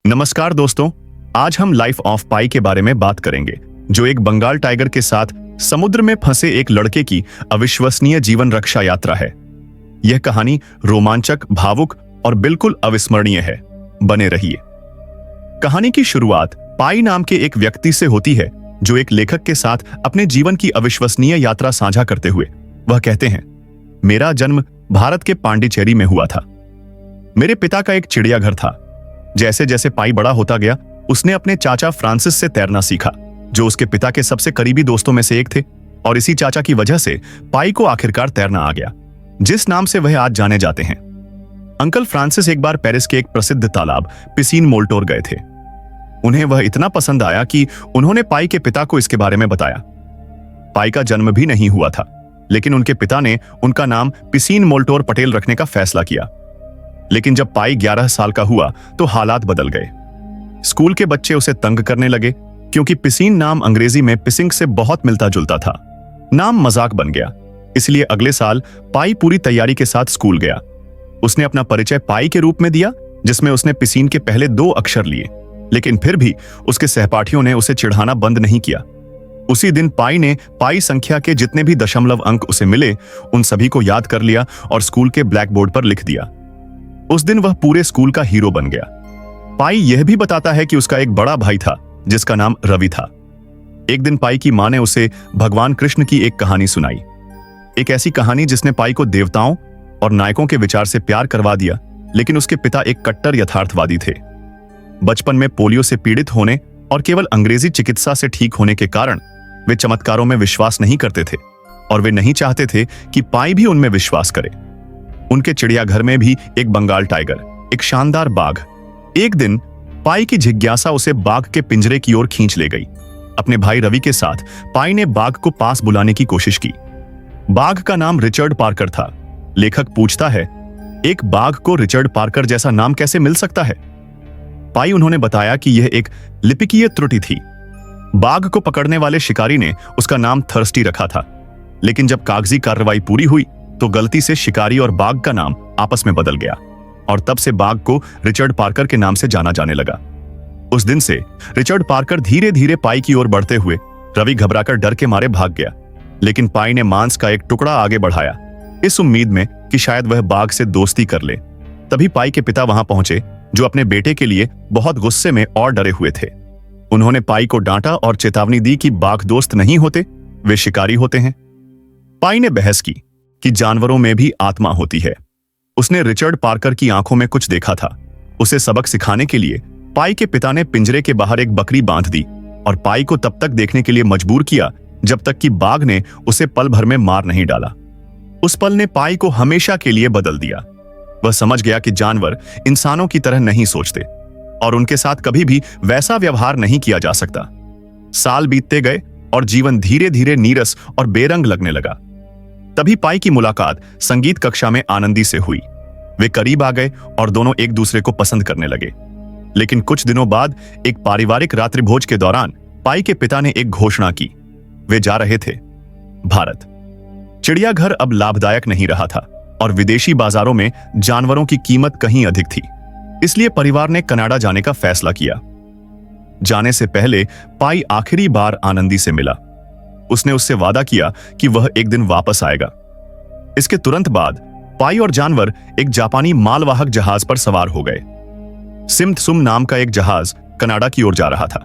नमस्कार दोस्तों, आज हम लाइफ ऑफ पाई के बारे में बात करेंगे, जो एक बंगाल टाइगर के साथ समुद्र में फंसे एक लड़के की अविश्वसनीय जीवन रक्षा यात्रा है। यह कहानी रोमांचक, भावुक और बिल्कुल अविस्मरणीय है। बने रहिए। कहानी की शुरुआत पाई नाम के एक व्यक्ति से होती है, जो एक लेखक के साथ अपने जीवन की अविश्वसनीय यात्रा साझा करते हुए वह कहते हैं, मेरा जन्म भारत के पांडिचेरी में हुआ था। मेरे पिता का एक चिड़ियाघर था। जैसे जैसे पाई बड़ा होता गया, उसने अपने चाचा फ्रांसिस से तैरना सीखा, जो उसके पिता के सबसे करीबी दोस्तों में से एक थे। और इसी चाचा की वजह से पाई को आखिरकार तैरना आ गया, जिस नाम से वह आज जाने जाते हैं। अंकल फ्रांसिस एक बार पेरिस के एक प्रसिद्ध तालाब पिसीन मोल्टोर गए थे। उन्हें वह इतना पसंद आया कि उन्होंने पाई के पिता को इसके बारे में बताया। पाई का जन्म भी नहीं हुआ था, लेकिन उनके पिता ने उनका नाम पिसीन मोल्टोर पटेल रखने का फैसला किया। लेकिन जब पाई 11 साल का हुआ तो हालात बदल गए। स्कूल के बच्चे उसे तंग करने लगे, क्योंकि पिसीन नाम अंग्रेजी में पिसिंग से बहुत मिलता जुलता था। नाम मजाक बन गया, इसलिए अगले साल पाई पूरी तैयारी के साथ स्कूल गया। उसने अपना परिचय पाई के रूप में दिया, जिसमें उसने पिसीन के पहले 2 अक्षर लिए, लेकिन फिर भी उसके सहपाठियों ने उसे चिढ़ाना बंद नहीं किया। उसी दिन पाई ने पाई संख्या के जितने भी दशमलव अंक उसे मिले, उन सभी को याद कर लिया और स्कूल के ब्लैक बोर्ड पर लिख दिया। उस दिन वह पूरे स्कूल का हीरो बन गया। पाई यह भी बताता है कि उसका एक बड़ा भाई था, जिसका नाम रवि था। एक दिन पाई की मां ने उसे भगवान कृष्ण की एक कहानी सुनाई, एक ऐसी कहानी जिसने पाई को देवताओं और नायकों के विचार से प्यार करवा दिया। लेकिन उसके पिता एक कट्टर यथार्थवादी थे। बचपन में पोलियो से पीड़ित होने और केवल अंग्रेजी चिकित्सा से ठीक होने के कारण वे चमत्कारों में विश्वास नहीं करते थे, और वे नहीं चाहते थे कि पाई भी उनमें विश्वास करे। उनके चिड़ियाघर में भी एक बंगाल टाइगर, एक शानदार बाघ। एक दिन पाई की जिज्ञासा उसे बाघ के पिंजरे की ओर खींच ले गई। अपने भाई रवि के साथ पाई ने बाघ को पास बुलाने की कोशिश की। बाघ का नाम रिचर्ड पार्कर था। लेखक पूछता है, एक बाघ को रिचर्ड पार्कर जैसा नाम कैसे मिल सकता है? पाई उन्होंने बताया कि यह एक लिपिकीय त्रुटि थी। बाघ को पकड़ने वाले शिकारी ने उसका नाम थर्स्टी रखा था, लेकिन जब कागजी कार्रवाई पूरी हुई तो गलती से शिकारी और बाघ का नाम आपस में बदल गया, और तब से बाघ को रिचर्ड पार्कर के नाम से जाना जाने लगा। उस दिन से रिचर्ड पार्कर धीरे धीरे पाई की ओर बढ़ते हुए रवि घबराकर डर के मारे भाग गया। लेकिन पाई ने मांस का एक टुकड़ा आगे बढ़ाया, इस उम्मीद में कि शायद वह बाघ से दोस्ती कर ले। तभी पाई के पिता वहां पहुंचे, जो अपने बेटे के लिए बहुत गुस्से में और डरे हुए थे। उन्होंने पाई को डांटा और चेतावनी दी कि बाघ दोस्त नहीं होते, वे शिकारी होते हैं। पाई ने बहस की कि जानवरों में भी आत्मा होती है। उसने रिचर्ड पार्कर की आंखों में कुछ देखा था। उसे सबक सिखाने के लिए पाई के पिता ने पिंजरे के बाहर एक बकरी बांध दी और पाई को तब तक देखने के लिए मजबूर किया जब तक कि बाघ ने उसे पल भर में मार नहीं डाला। उस पल ने पाई को हमेशा के लिए बदल दिया। वह समझ गया कि जानवर इंसानों की तरह नहीं सोचते और उनके साथ कभी भी वैसा व्यवहार नहीं किया जा सकता। साल बीतते गए और जीवन धीरे धीरे नीरस और बेरंग लगने लगा। तभी पाई की मुलाकात संगीत कक्षा में आनंदी से हुई। वे करीब आ गए और दोनों एक दूसरे को पसंद करने लगे। लेकिन कुछ दिनों बाद एक पारिवारिक रात्रिभोज के दौरान पाई के पिता ने एक घोषणा की। वे जा रहे थे भारत। चिड़ियाघर अब लाभदायक नहीं रहा था और विदेशी बाजारों में जानवरों की कीमत कहीं अधिक थी। इसलिए परिवार ने कनाडा जाने का फैसला किया। जाने से पहले पाई आखिरी बार आनंदी से मिला। उसने उससे वादा किया कि वह एक दिन वापस आएगा। इसके तुरंत बाद पाई और जानवर एक जापानी मालवाहक जहाज पर सवार हो गए। सिम्तसुम नाम का एक जहाज कनाडा की ओर जा रहा था।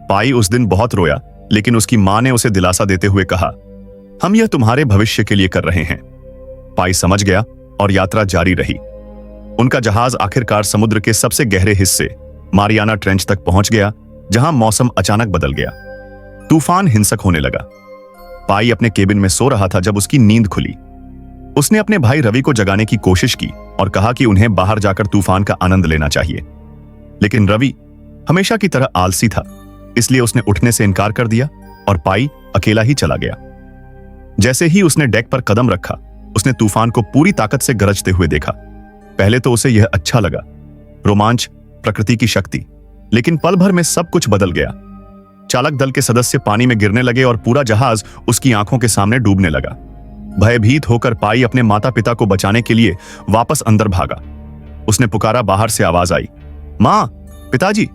पाई उस दिन बहुत रोया, लेकिन उसकी मां ने उसे दिलासा देते हुए कहा, हम यह तुम्हारे भविष्य के लिए कर रहे हैं। पाई समझ गया और यात्रा जारी रही। उनका जहाज आखिरकार समुद्र के सबसे गहरे हिस्से मारियाना ट्रेंच तक पहुंच गया, जहां मौसम अचानक बदल गया। तूफान हिंसक होने लगा। पाई अपने केबिन में सो रहा था जब उसकी नींद खुली। उसने अपने भाई रवि को जगाने की कोशिश की और कहा कि उन्हें बाहर जाकर तूफान का आनंद लेना चाहिए। लेकिन रवि हमेशा की तरह आलसी था, इसलिए उसने उठने से इनकार कर दिया और पाई अकेला ही चला गया। जैसे ही उसने डेक पर कदम रखा, उसने तूफान को पूरी ताकत से गरजते हुए देखा। पहले तो उसे यह अच्छा लगा, रोमांच, प्रकृति की शक्ति। लेकिन पल भर में सब कुछ बदल गया। चालक दल के सदस्य पानी में गिरने लगे और पूरा जहाज उसकी आंखों के सामने डूबने लगा। भयभीत होकर पाई अपने माता पिता को बचाने के लिए वापस अंदर भागा। उसने पुकारा, बाहर से आवाज आई, मां, पिताजी।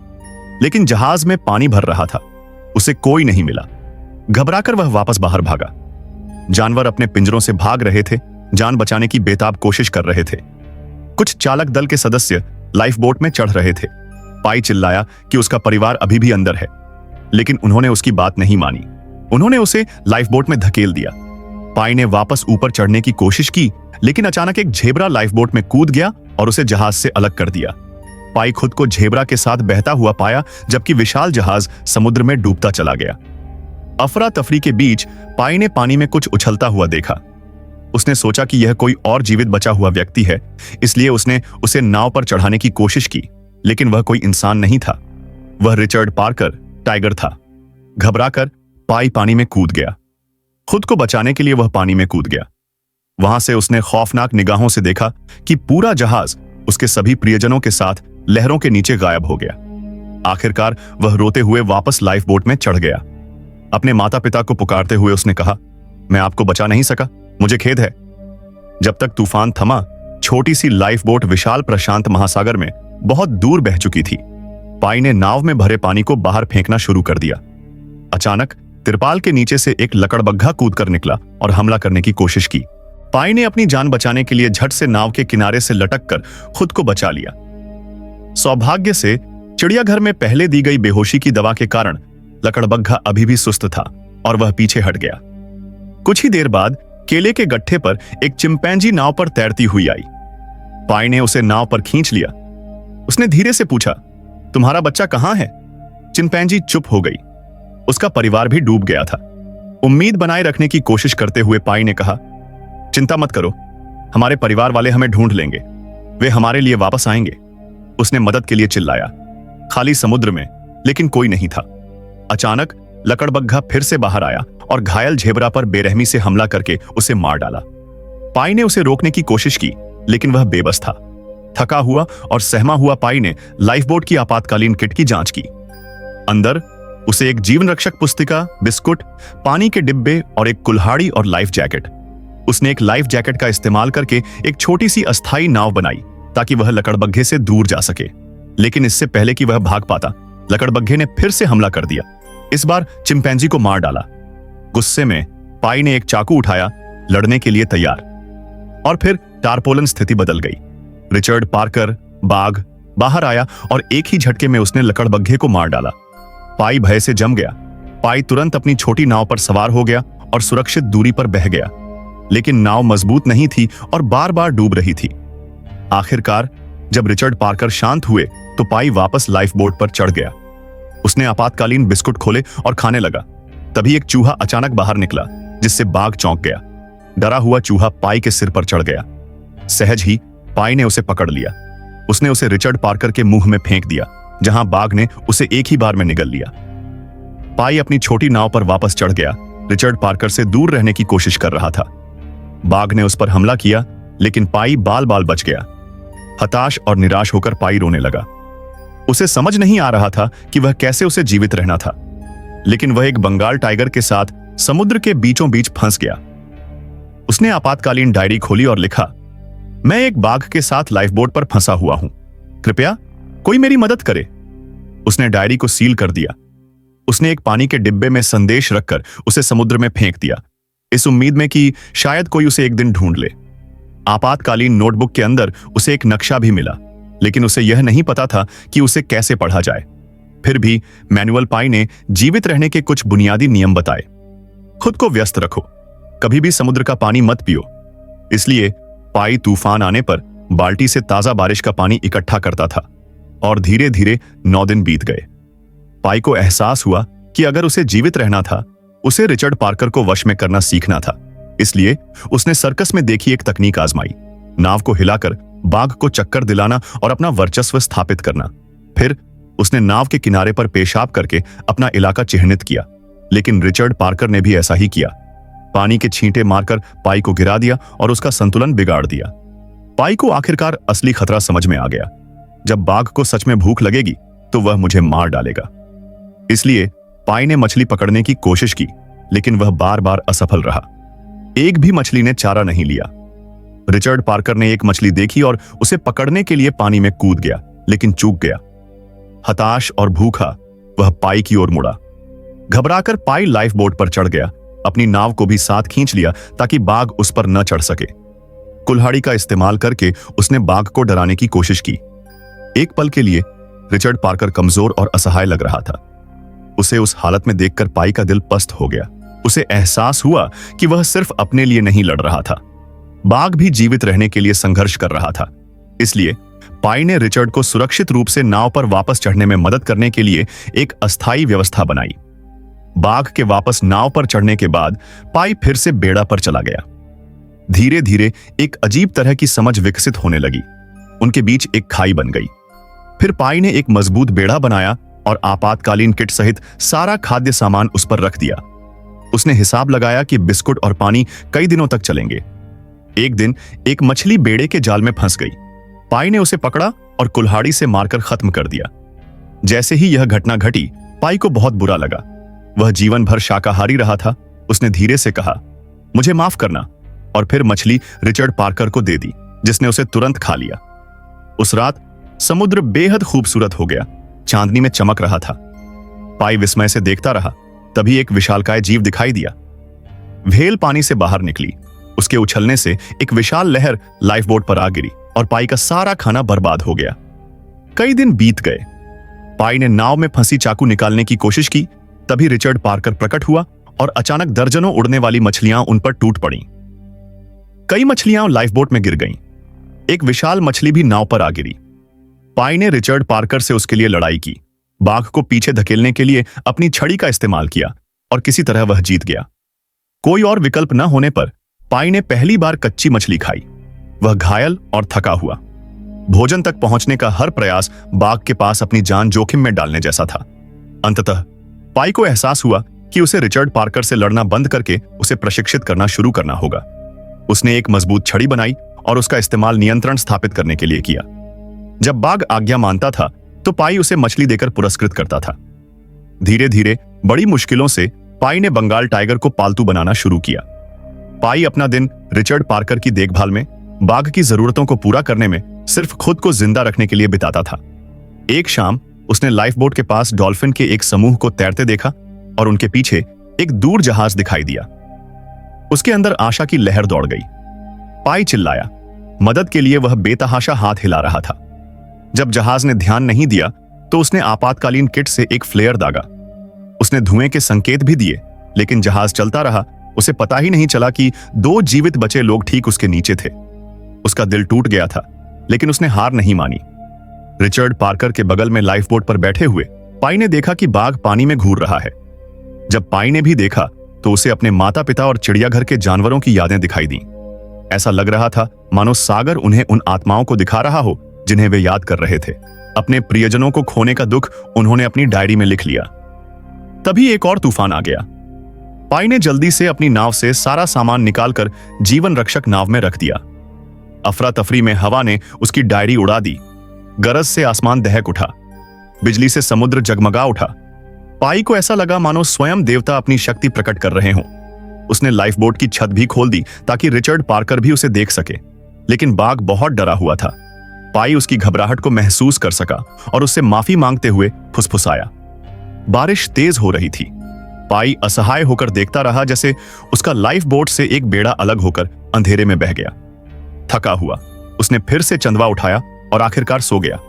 लेकिन जहाज में पानी भर रहा था, उसे कोई नहीं मिला। घबराकर वह वापस बाहर भागा। जानवर अपने पिंजरों से भाग रहे थे, जान बचाने की बेताब कोशिश कर रहे थे। कुछ चालक दल के सदस्य लाइफ बोट में चढ़ रहे थे। पाई चिल्लाया कि उसका परिवार अभी भी अंदर है, लेकिन उन्होंने उसकी बात नहीं मानी। उन्होंने उसे लाइफ बोट में धकेल दिया। पाई ने वापस ऊपर चढ़ने की कोशिश की, लेकिन अचानक एक झेबरा लाइफ बोट में कूद गया और उसे जहाज से अलग कर दिया। पाई खुद को झेबरा के साथ बहता हुआ पाया, जबकि विशाल जहाज समुद्र में डूबता चला गया। अफरा तफरी के बीच पाई ने पानी में कुछ उछलता हुआ देखा। उसने सोचा कि यह कोई और जीवित बचा हुआ व्यक्ति है, इसलिए उसने उसे नाव पर चढ़ाने की कोशिश की, लेकिन वह कोई इंसान नहीं था। वह रिचर्ड पार्कर टाइगर था। घबराकर पाई पानी में कूद गया। खुद को बचाने के लिए वह पानी में कूद गया। वहां से उसने खौफनाक निगाहों से देखा कि पूरा जहाज उसके सभी प्रियजनों के साथ लहरों के नीचे गायब हो गया। आखिरकार वह रोते हुए वापस लाइफ बोट में चढ़ गया। अपने माता पिता को पुकारते हुए उसने कहा, मैं आपको बचा नहीं सका, मुझे खेद है। जब तक तूफान थमा, छोटी सी लाइफ बोट विशाल प्रशांत महासागर में बहुत दूर बह चुकी थी। पाई ने नाव में भरे पानी को बाहर फेंकना शुरू कर दिया। अचानक तिरपाल के नीचे से एक लकड़बग्घा कूदकर निकला और हमला करने की कोशिश की। पाई ने अपनी जान बचाने के लिए झट से नाव के किनारे से लटककर खुद को बचा लिया। सौभाग्य से चिड़ियाघर में पहले दी गई बेहोशी की दवा के कारण लकड़बग्घा अभी भी सुस्त था और वह पीछे हट गया। कुछ ही देर बाद केले के गट्ठे पर एक चिंपैंजी नाव पर तैरती हुई आई। पाई ने उसे नाव पर खींच लिया। उसने धीरे से पूछा, तुम्हारा बच्चा कहां है? चिंपैंजी चुप हो गई। उसका परिवार भी डूब गया था। उम्मीद बनाए रखने की कोशिश करते हुए पाई ने कहा, चिंता मत करो, हमारे परिवार वाले हमें ढूंढ लेंगे, वे हमारे लिए वापस आएंगे। उसने मदद के लिए चिल्लाया। खाली समुद्र में, लेकिन कोई नहीं था। अचानक लकड़बग्घा फिर से बाहर आया और घायल झेबरा पर बेरहमी से हमला करके उसे मार डाला। पाई ने उसे रोकने की कोशिश की, लेकिन वह बेबस था। थका हुआ और सहमा हुआ पाई ने लाइफ बोट की आपातकालीन किट की जांच की। अंदर उसे एक जीवन रक्षक पुस्तिका, बिस्कुट, पानी के डिब्बे और एक कुल्हाड़ी और लाइफ जैकेट। उसने एक लाइफ जैकेट का इस्तेमाल करके एक छोटी सी अस्थायी नाव बनाई ताकि वह लकड़बग्घे से दूर जा सके। लेकिन इससे पहले कि वह भाग पाता, लकड़बग्घे ने फिर से हमला कर दिया। इस बार चिंपैंजी को मार डाला। गुस्से में पाई ने एक चाकू उठाया, लड़ने के लिए तैयार। और फिर टारपोलन स्थिति बदल गई। रिचर्ड पार्कर बाघ बाहर आया और एक ही झटके में उसने लकड़बग्घे को मार डाला। पाई भय से जम गया। पाई तुरंत अपनी छोटी नाव पर सवार हो गया और सुरक्षित दूरी पर बह गया। लेकिन नाव मजबूत नहीं थी और बार बार डूब रही थी। आखिरकार जब रिचर्ड पार्कर शांत हुए तो पाई वापस लाइफ बोट पर चढ़ गया। उसने आपातकालीन बिस्कुट खोले और खाने लगा। तभी एक चूहा अचानक बाहर निकला, जिससे बाघ चौंक गया। डरा हुआ चूहा पाई के सिर पर चढ़ गया। सहज ही पाई ने उसे पकड़ लिया। उसने उसे रिचर्ड पार्कर के मुंह में फेंक दिया, जहां बाघ ने उसे एक ही बार में निगल लिया। पाई अपनी छोटी नाव पर वापस चढ़ गया। रिचर्ड पार्कर से दूर रहने की कोशिश कर रहा था। बाघ ने उस पर हमला किया, लेकिन पाई बाल बाल बच गया। हताश और निराश होकर पाई रोने लगा। उसे समझ नहीं आ रहा था कि वह कैसे उसे जीवित रहना था, लेकिन वह एक बंगाल टाइगर के साथ समुद्र के बीचों बीच फंस गया। उसने आपातकालीन डायरी खोली और लिखा, मैं एक बाघ के साथ लाइफ बोट पर फंसा हुआ हूं, कृपया कोई मेरी मदद करे। उसने डायरी को सील कर दिया। उसने एक पानी के डिब्बे में संदेश रखकर उसे समुद्र में फेंक दिया, इस उम्मीद में कि शायद कोई उसे एक दिन ढूंढ ले। आपातकालीन नोटबुक के अंदर उसे एक नक्शा भी मिला, लेकिन उसे यह नहीं पता था कि उसे कैसे पढ़ा जाए। फिर भी मैनुअल पाई ने जीवित रहने के कुछ बुनियादी नियम बताए। खुद को व्यस्त रखो, कभी भी समुद्र का पानी मत पियो। इसलिए पाई तूफान आने पर बाल्टी से ताजा बारिश का पानी इकट्ठा करता था और धीरे धीरे 9 दिन बीत गए। पाई को एहसास हुआ कि अगर उसे जीवित रहना था, उसे रिचर्ड पार्कर को वश में करना सीखना था। इसलिए उसने सर्कस में देखी एक तकनीक आजमाई, नाव को हिलाकर बाघ को चक्कर दिलाना और अपना वर्चस्व स्थापित करना। फिर उसने नाव के किनारे पर पेशाब करके अपना इलाका चिह्नित किया, लेकिन रिचर्ड पार्कर ने भी ऐसा ही किया। पानी के छींटे मारकर पाई को गिरा दिया और उसका संतुलन बिगाड़ दिया। पाई को आखिरकार असली खतरा समझ में आ गया। जब बाघ को सच में भूख लगेगी तो वह मुझे मार डालेगा। इसलिए पाई ने मछली पकड़ने की कोशिश की, लेकिन वह बार बार असफल रहा। एक भी मछली ने चारा नहीं लिया। रिचर्ड पार्कर ने एक मछली देखी और उसे पकड़ने के लिए पानी में कूद गया, लेकिन चूक गया। हताश और भूखा वह पाई की ओर मुड़ा। घबराकर पाई लाइफ बोट पर चढ़ गया, अपनी नाव को भी साथ खींच लिया ताकि बाघ उस पर न चढ़ सके। कुल्हाड़ी का इस्तेमाल करके उसने बाघ को डराने की कोशिश की। एक पल के लिए रिचर्ड पार्कर कमजोर और असहाय लग रहा था। उसे उस हालत में देखकर पाई का दिल पस्त हो गया। उसे एहसास हुआ कि वह सिर्फ अपने लिए नहीं लड़ रहा था, बाघ भी जीवित रहने के लिए संघर्ष कर रहा था। इसलिए पाई ने रिचर्ड को सुरक्षित रूप से नाव पर वापस चढ़ने में मदद करने के लिए एक अस्थायी व्यवस्था बनाई। बाघ के वापस नाव पर चढ़ने के बाद पाई फिर से बेड़ा पर चला गया। धीरे धीरे एक अजीब तरह की समझ विकसित होने लगी। उनके बीच एक खाई बन गई। फिर पाई ने एक मजबूत बेड़ा बनाया और आपातकालीन किट सहित सारा खाद्य सामान उस पर रख दिया। उसने हिसाब लगाया कि बिस्कुट और पानी कई दिनों तक चलेंगे। एक दिन एक मछली बेड़े के जाल में फंस गई। पाई ने उसे पकड़ा और कुल्हाड़ी से मारकर खत्म कर दिया। जैसे ही यह घटना घटी, पाई को बहुत बुरा लगा। वह जीवन भर शाकाहारी रहा था। उसने धीरे से कहा, मुझे माफ करना, और फिर मछली रिचर्ड पार्कर को दे दी, जिसने उसे तुरंत खा लिया। उस रात समुद्र बेहद खूबसूरत हो गया, चांदनी में चमक रहा था। पाई विस्मय से देखता रहा। तभी एक विशालकाय जीव दिखाई दिया। व्हेल पानी से बाहर निकली। उसके उछलने से एक विशाल लहर लाइफ बोट पर आ गिरी और पाई का सारा खाना बर्बाद हो गया। कई दिन बीत गए। पाई ने नाव में फंसी चाकू निकालने की कोशिश की। तभी रिचर्ड पार्कर प्रकट हुआ और अचानक दर्जनों उड़ने वाली मछलियां उन पर टूट पड़ीं। कई मछलियां लाइफ बोट में गिर गईं। एक विशाल मछली भी नाव पर आ गिरी। पाई ने रिचर्ड पार्कर से उसके लिए लड़ाई की। बाघ को पीछे धकेलने के लिए अपनी छड़ी का इस्तेमाल किया और किसी तरह वह जीत गया। कोई और विकल्प न होने पर पाई ने पहली बार कच्ची मछली खाई। वह घायल और थका हुआ। भोजन तक पहुंचने का हर प्रयास बाघ के पास अपनी जान जोखिम में डालने जैसा था। अंततः पाई को एहसास हुआ कि उसे रिचर्ड पार्कर से लड़ना बंद करके उसे प्रशिक्षित करना शुरू करना होगा। उसने एक मजबूत छड़ी बनाई और उसका इस्तेमाल नियंत्रण स्थापित करने के लिए किया। जब बाघ आज्ञा मानता था तो पाई उसे मछली देकर पुरस्कृत करता था। धीरे धीरे बड़ी मुश्किलों से पाई ने बंगाल टाइगर को पालतू बनाना शुरू किया। पाई अपना दिन रिचर्ड पार्कर की देखभाल में, बाघ की जरूरतों को पूरा करने में, सिर्फ खुद को जिंदा रखने के लिए बिताता था। एक शाम उसने लाइफ बोट के पास डॉल्फिन के एक समूह को तैरते देखा और उनके पीछे एक दूर जहाज दिखाई दिया। उसके अंदर आशा की लहर दौड़ गई। पाई चिल्लाया। मदद के लिए वह बेतहाशा हाथ हिला रहा था। जब जहाज ने ध्यान नहीं दिया तो उसने आपातकालीन किट से एक फ्लेयर दागा। उसने धुएं के संकेत भी दिए, लेकिन जहाज चलता रहा। उसे पता ही नहीं चला कि दो जीवित बचे लोग ठीक उसके नीचे थे। उसका दिल टूट गया था, लेकिन उसने हार नहीं मानी। रिचर्ड पार्कर के बगल में लाइफ बोट पर बैठे हुए पाई ने देखा कि बाघ पानी में घूर रहा है। जब पाई ने भी देखा तो उसे अपने माता पिता और चिड़ियाघर के जानवरों की यादें दिखाई दी। ऐसा लग रहा था मानो सागर उन्हें उन आत्माओं को दिखा रहा हो जिन्हें वे याद कर रहे थे। अपने प्रियजनों को खोने का दुख उन्होंने अपनी डायरी में लिख लिया। तभी एक और तूफान आ गया। पाई ने जल्दी से अपनी नाव से सारा सामान निकालकर जीवन रक्षक नाव में रख दिया। अफरा तफरी में हवा ने उसकी डायरी उड़ा दी। गरज से आसमान दहक उठा। बिजली से समुद्र जगमगा उठा। पाई को ऐसा लगा मानो स्वयं देवता अपनी शक्ति प्रकट कर रहे हों। उसने लाइफ बोट की छत भी खोल दी ताकि रिचर्ड पार्कर भी उसे देख सके, लेकिन बाघ बहुत डरा हुआ था। पाई उसकी घबराहट को महसूस कर सका और उससे माफी मांगते हुए फुसफुसाया। बारिश तेज हो रही थी। पाई असहाय होकर देखता रहा जैसे उसका लाइफ बोट से एक बेड़ा अलग होकर अंधेरे में बह गया। थका हुआ उसने फिर से चंदवा उठाया और आखिरकार सो गया।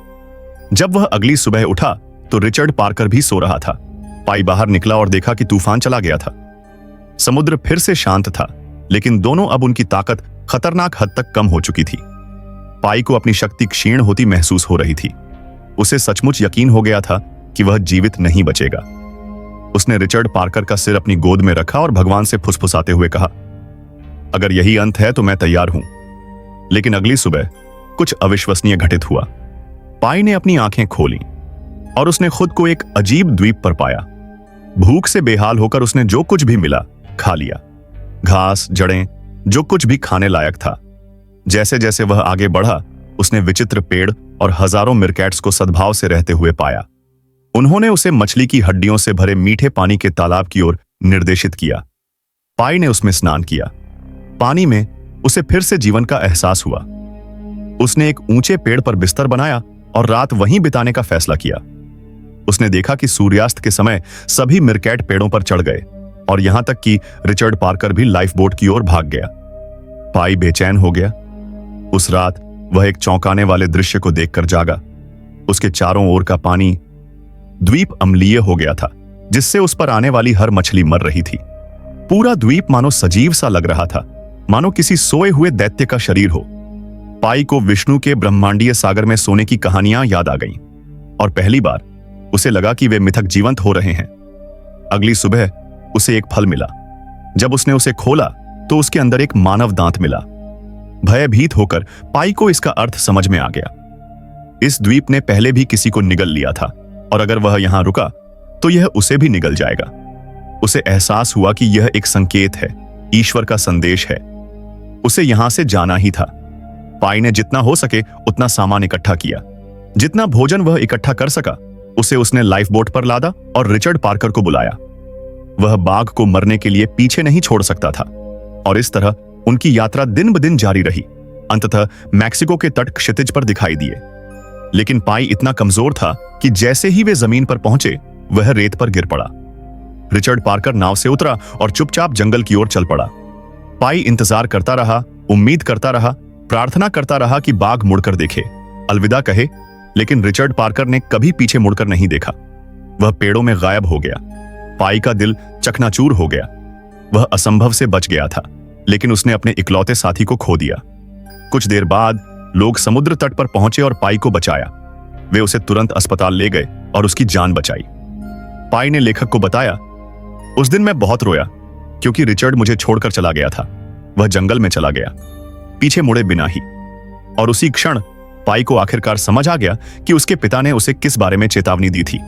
जब वह अगली सुबह उठा तो रिचर्ड पार्कर भी सो रहा था। पाई बाहर निकला और देखा कि तूफान चला गया था। समुद्र फिर से शांत था, लेकिन दोनों अब उनकी ताकत खतरनाक हद तक कम हो चुकी थी। पाई को अपनी शक्ति क्षीण होती महसूस हो रही थी। उसे सचमुच यकीन हो गया था कि वह जीवित नहीं बचेगा। उसने रिचर्ड पार्कर का सिर अपनी गोद में रखा और भगवान से फुसफुसाते हुए कहा, अगर यही अंत है तो मैं तैयार हूं। लेकिन अगली सुबह कुछ अविश्वसनीय घटित हुआ। पाई ने अपनी आंखें खोली और उसने खुद को एक अजीब द्वीप पर पाया। भूख से बेहाल होकर उसने जो कुछ भी मिला खा लिया। घास, जड़ें, जो कुछ भी खाने लायक था। जैसे जैसे वह आगे बढ़ा, उसने विचित्र पेड़ और हजारों मिरकैट्स को सद्भाव से रहते हुए पाया। उन्होंने उसे मछली की हड्डियों से भरे मीठे पानी के तालाब की ओर निर्देशित किया। पाई ने उसमें स्नान किया। पानी में उसे फिर से जीवन का एहसास हुआ। उसने एक ऊंचे पेड़ पर बिस्तर बनाया और रात वहीं बिताने का फैसला किया। उसने देखा कि सूर्यास्त के समय सभी मिरकैट पेड़ों पर चढ़ गए और यहां तक कि रिचर्ड पार्कर भी लाइफ बोट की ओर भाग गया। पाई बेचैन हो गया। उस रात वह एक चौंकाने वाले दृश्य को देखकर जागा। उसके चारों ओर का पानी द्वीप अम्लीय हो गया था, जिससे उस पर आने वाली हर मछली मर रही थी। पूरा द्वीप मानो सजीव सा लग रहा था, मानो किसी सोए हुए दैत्य का शरीर हो। पाई को विष्णु के ब्रह्मांडीय सागर में सोने की कहानियां याद आ गईं और पहली बार उसे लगा कि वे मिथक जीवंत हो रहे हैं। अगली सुबह उसे एक फल मिला। जब उसने उसे खोला तो उसके अंदर एक मानव दांत मिला। भयभीत होकर पाई को इसका अर्थ समझ में आ गया। इस द्वीप ने पहले भी किसी को निगल लिया था और अगर वह यहां रुका तो यह उसे भी निगल जाएगा। उसे एहसास हुआ कि यह एक संकेत है, ईश्वर का संदेश है। उसे यहां से जाना ही था। पाई ने जितना हो सके उतना सामान इकट्ठा किया। जितना भोजन वह इकट्ठा कर सका उसे उसने लाइफ बोट पर लादा और रिचर्ड पार्कर को बुलाया। वह बाघ को मरने के लिए पीछे नहीं छोड़ सकता था और इस तरह उनकी यात्रा दिन ब दिन जारी रही। अंततः मैक्सिको के तट क्षितिज पर दिखाई दिए, लेकिन पाई इतना कमजोर था कि जैसे ही वे जमीन पर पहुंचे वह रेत पर गिर पड़ा। रिचर्ड पार्कर नाव से उतरा और चुपचाप जंगल की ओर चल पड़ा। पाई इंतजार करता रहा, उम्मीद करता रहा, प्रार्थना करता रहा कि बाघ मुड़कर देखे, अलविदा कहे, लेकिन रिचर्ड पार्कर ने कभी पीछे मुड़कर नहीं देखा। वह पेड़ों में गायब हो गया। पाई का दिल चकनाचूर हो गया। वह असंभव से बच गया था, लेकिन उसने अपने इकलौते साथी को खो दिया। कुछ देर बाद लोग समुद्र तट पर पहुंचे और पाई को बचाया। वे उसे तुरंत अस्पताल ले गए और उसकी जान बचाई। पाई ने लेखक को बताया, उस दिन मैं बहुत रोया क्योंकि रिचर्ड मुझे छोड़कर चला गया था। वह जंगल में चला गया, पीछे मुड़े बिना ही। और उसी क्षण पाई को आखिरकार समझ आ गया कि उसके पिता ने उसे किस बारे में चेतावनी दी थी।